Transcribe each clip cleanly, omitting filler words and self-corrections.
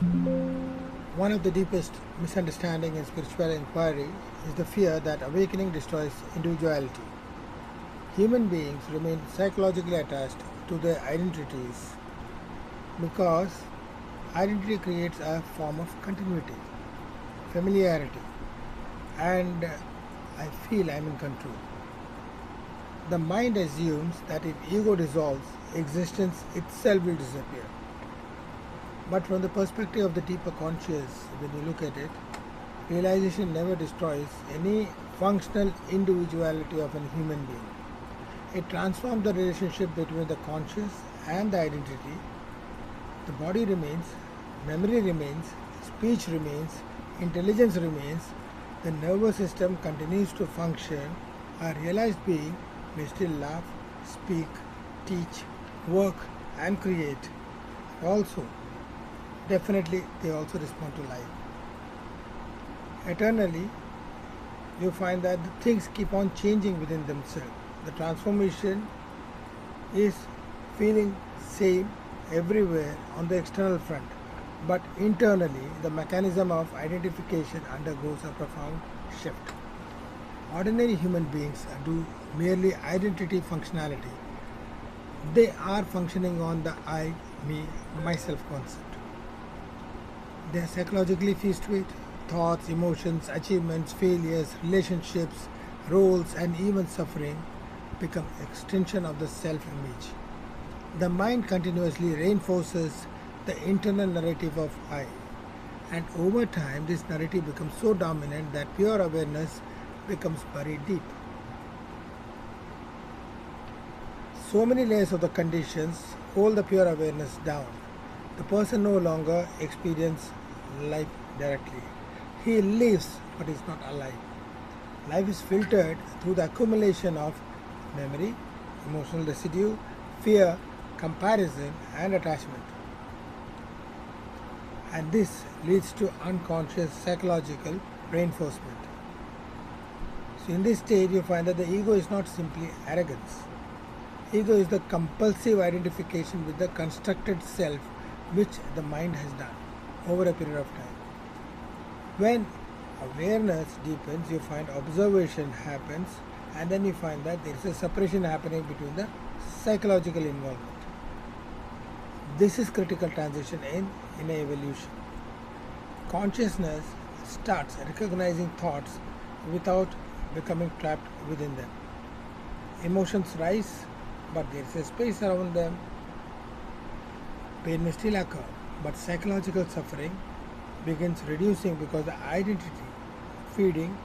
One of the deepest misunderstandings in spiritual inquiry is the fear that awakening destroys individuality. Human beings remain psychologically attached to their identities because identity creates a form of continuity, familiarity, and I feel I'm in control. The mind assumes that if ego dissolves, existence itself will disappear. But from the perspective of the deeper conscious, when you look at it, realization never destroys any functional individuality of a human being. It transforms the relationship between the conscious and the identity. The body remains, memory remains, speech remains, intelligence remains, the nervous system continues to function. A realized being may still laugh, speak, teach, work, and create. Also, definitely, they also respond to life. Eternally, you find that the things keep on changing within themselves. The transformation is feeling same everywhere on the external front, but internally the mechanism of identification undergoes a profound shift. Ordinary human beings do merely identity functionality. They are functioning on the I, me, myself concept. They are psychologically fused to it. Thoughts, emotions, achievements, failures, relationships, roles, and even suffering become extension of the self-image. The mind continuously reinforces the internal narrative of I, and over time this narrative becomes so dominant that pure awareness becomes buried deep. So many layers of the conditions hold the pure awareness down. The person no longer experiences life directly. He lives but is not alive. Life is filtered through the accumulation of memory, emotional residue, fear, comparison, and attachment. And this leads to unconscious psychological reinforcement. So, in this stage, you find that the ego is not simply arrogance. Ego is the compulsive identification with the constructed self which the mind has done over a period of time. When awareness deepens, you find observation happens, and then you find that there is a separation happening between the psychological involvement. This is critical transition in evolution. Consciousness starts recognizing thoughts without becoming trapped within them. Emotions rise, but there is a space around them. Pain may still occur, but psychological suffering begins reducing because the identity feeding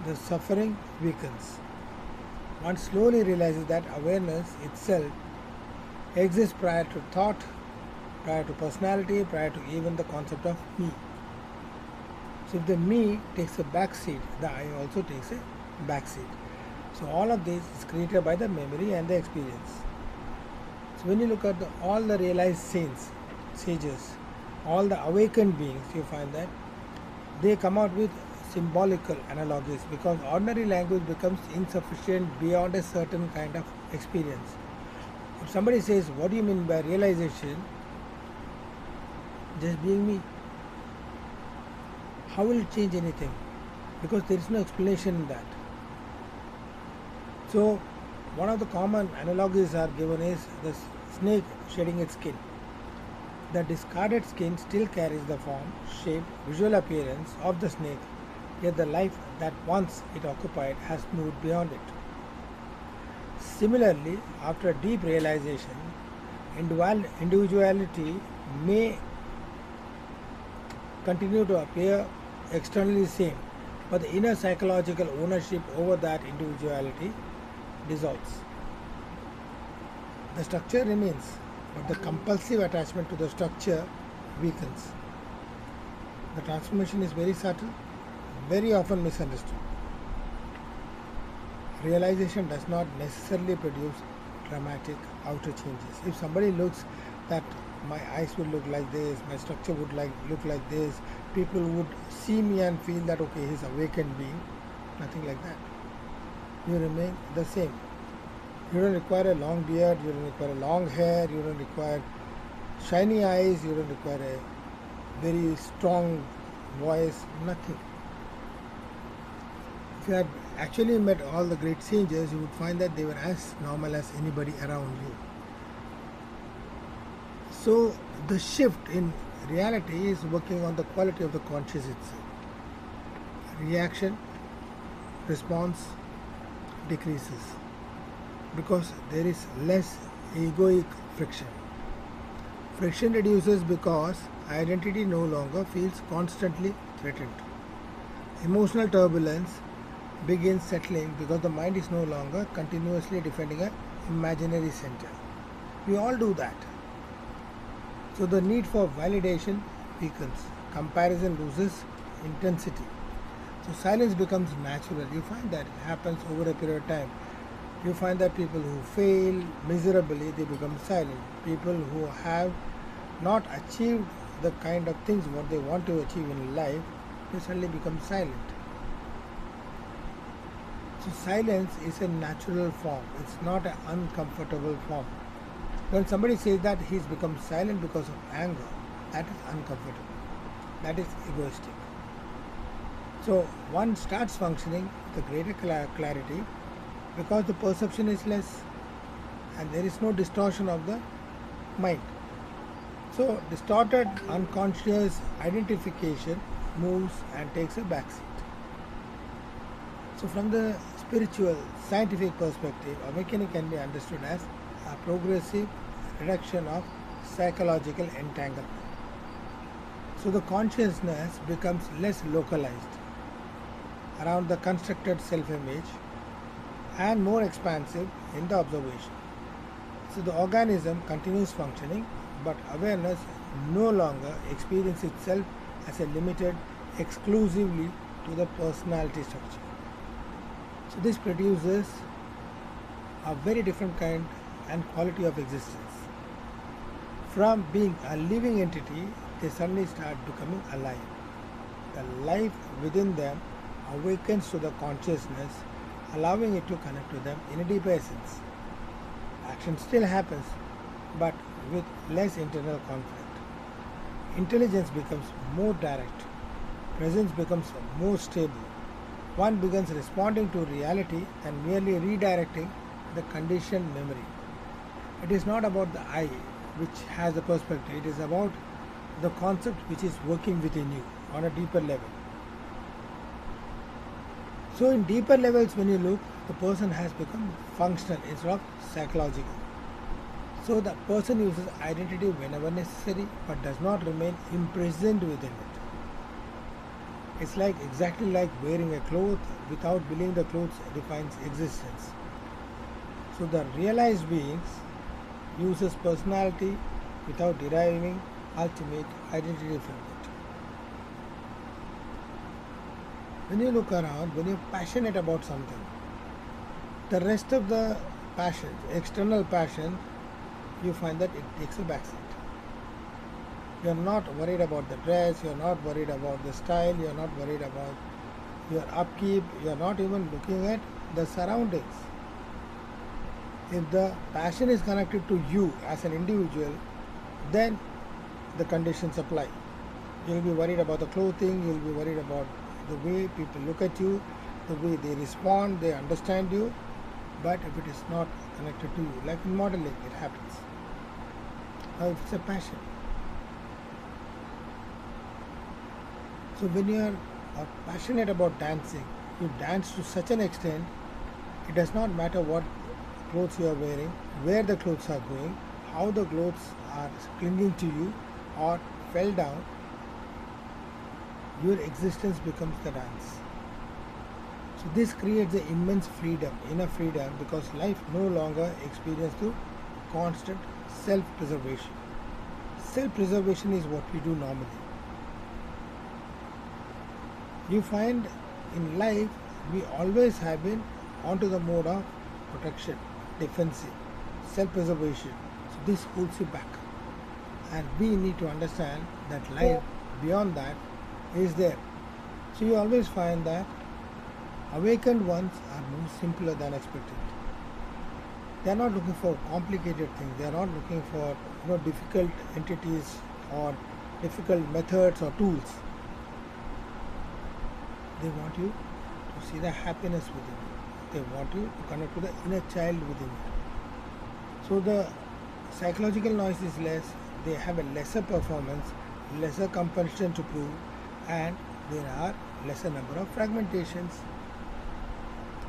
the suffering weakens. One slowly realizes that awareness itself exists prior to thought, prior to personality, prior to even the concept of me. So if the me takes a back seat, the I also takes a back seat. So all of this is created by the memory and the experience. So when you look at all the realized saints, sages, all the awakened beings, you find that they come out with symbolical analogies because ordinary language becomes insufficient beyond a certain kind of experience. If somebody says, what do you mean by realization? Just being me. How will it change anything? Because there is no explanation in that. So, one of the common analogies are given is the snake shedding its skin. The discarded skin still carries the form, shape, visual appearance of the snake, yet the life that once it occupied has moved beyond it. Similarly, after deep realization, individuality may continue to appear externally same, but the inner psychological ownership over that individuality dissolves. The structure remains, but the compulsive attachment to the structure weakens. The transformation is very subtle, very often misunderstood. Realization does not necessarily produce dramatic outer changes. If somebody looks that my eyes will look like this, my structure would look like this, people would see me and feel that okay, he's awakened being. Nothing like that. You remain the same. You don't require a long beard, you don't require a long hair, you don't require shiny eyes, you don't require a very strong voice, nothing. If you had actually met all the great sages, you would find that they were as normal as anybody around you. So the shift in reality is working on the quality of the conscious itself. Reaction, response decreases because there is less egoic friction. Friction reduces because identity no longer feels constantly threatened. Emotional turbulence begins settling because the mind is no longer continuously defending an imaginary center. We all do that. So the need for validation weakens. Comparison loses intensity. So silence becomes natural. You find that it happens over a period of time. You find that people who fail miserably, they become silent. People who have not achieved the kind of things what they want to achieve in life, they suddenly become silent. So silence is a natural form. It's not an uncomfortable form. When somebody says that he's become silent because of anger, that is uncomfortable. That is egoistic. So one starts functioning with a greater clarity because the perception is less and there is no distortion of the mind. So distorted unconscious identification moves and takes a backseat. So from the spiritual, scientific perspective, awakening can be understood as a progressive reduction of psychological entanglement. So the consciousness becomes less localized around the constructed self-image and more expansive in the observation. So the organism continues functioning, but awareness no longer experiences itself as a limited exclusively to the personality structure. So this produces a very different kind and quality of existence. From being a living entity, they suddenly start becoming alive. The life within them awakens to the consciousness, allowing it to connect to them in a deeper essence. Action still happens, but with less internal conflict. Intelligence becomes more direct. Presence becomes more stable. One begins responding to reality and merely redirecting the conditioned memory. It is not about the I which has a perspective, it is about the concept which is working within you on a deeper level. So in deeper levels when you look, the person has become functional instead of psychological. So the person uses identity whenever necessary but does not remain imprisoned within it. It's like exactly like wearing a cloth without believing the clothes defines existence. So the realized beings uses personality without deriving ultimate identity from it. When you look around, when you're passionate about something, the rest of the passion, external passion, you find that it takes a backseat. You're not worried about the dress, you're not worried about the style, you're not worried about your upkeep, you're not even looking at the surroundings. If the passion is connected to you as an individual, then the conditions apply. You'll be worried about the clothing, you'll be worried about the way people look at you, the way they respond, they understand you. But if it is not connected to you, like in modeling, it happens. Or if it's a passion. So when you are passionate about dancing, you dance to such an extent, it does not matter what clothes you are wearing, where the clothes are going, how the clothes are clinging to you or fell down, your existence becomes the dance. So this creates an immense freedom, inner freedom, because life no longer experiences through constant self-preservation. Self-preservation is what we do normally. You find in life we always have been onto the mode of protection, defensive, self-preservation. So this holds you back. And we need to understand that life beyond that is there. So you always find that awakened ones are more simpler than expected. They are not looking for complicated things. They are not looking for difficult entities or difficult methods or tools. They want you to see the happiness within you. They want you to connect to the inner child within you. So the psychological noise is less. They have a lesser performance, lesser compulsion to prove, and there are lesser number of fragmentations.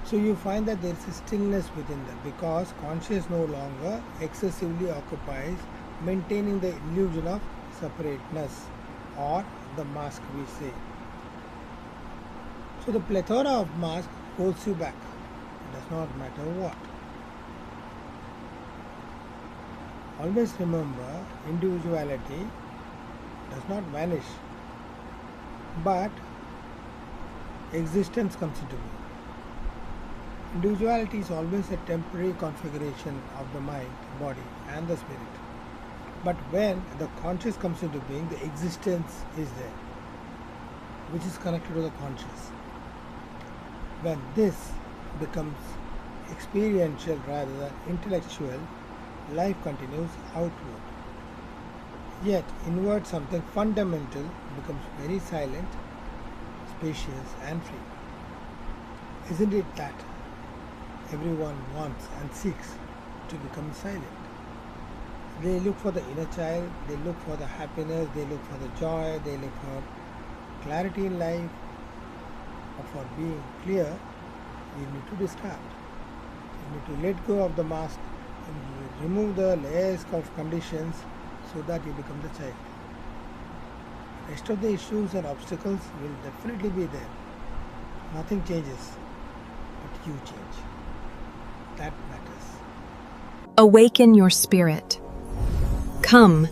So you find that there is a stillness within them because conscious no longer excessively occupies maintaining the illusion of separateness or the mask we say. So the plethora of mask holds you back. It does not matter what. Always remember, individuality does not vanish, but existence comes into being. Individuality is always a temporary configuration of the mind, body, and the spirit. But when the conscious comes into being, the existence is there, which is connected to the conscious. When this becomes experiential rather than intellectual, life continues outward. Yet inward something fundamental becomes very silent, spacious and free. Isn't it that everyone wants and seeks to become silent? They look for the inner child, they look for the happiness, they look for the joy, they look for clarity in life. But for being clear, you need to be distract. You need to let go of the mask and remove the layers of conditions so that you become the child. The rest of the issues and obstacles will definitely be there. Nothing changes, but you change. That matters. Awaken your spirit. Come,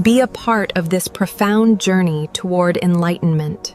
be a part of this profound journey toward enlightenment.